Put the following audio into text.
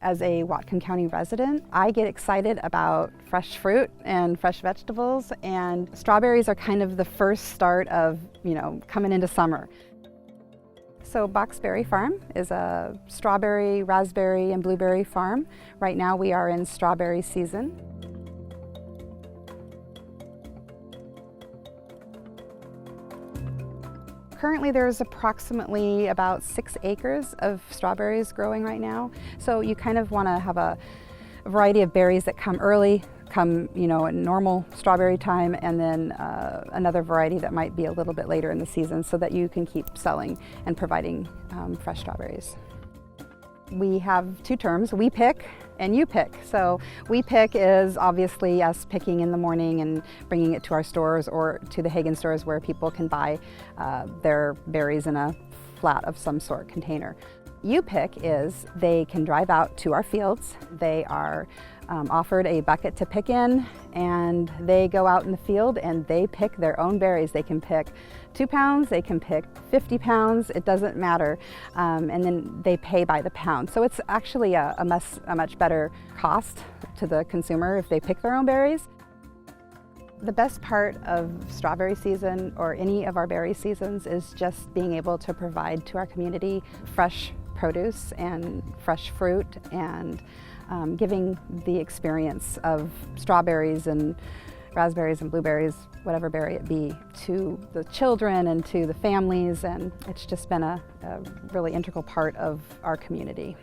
As a Whatcom County resident, I get excited about fresh fruit and fresh vegetables, and strawberries are kind of the first start of, coming into summer. So Boxberry Farm is a strawberry, raspberry, and blueberry farm. Right now we are in strawberry season. Currently there's approximately about 6 acres of strawberries growing right now. So you kind of want to have a variety of berries that come early, come at normal strawberry time, and then another variety that might be a little bit later in the season so that you can keep selling and providing fresh strawberries. We have 2 terms, we pick and you pick. So we pick is obviously us picking in the morning and bringing it to our stores or to the Hagen stores where people can buy their berries in a flat of some sort container. You pick is they can drive out to our fields. They are offered a bucket to pick in, and they go out in the field and they pick their own berries. They can pick 2 pounds, they can pick 50 pounds, it doesn't matter, and then they pay by the pound. So it's actually a much better cost to the consumer if they pick their own berries. The best part of strawberry season or any of our berry seasons is just being able to provide to our community fresh produce and fresh fruit, and giving the experience of strawberries and raspberries and blueberries, whatever berry it be, to the children and to the families, and it's just been a really integral part of our community.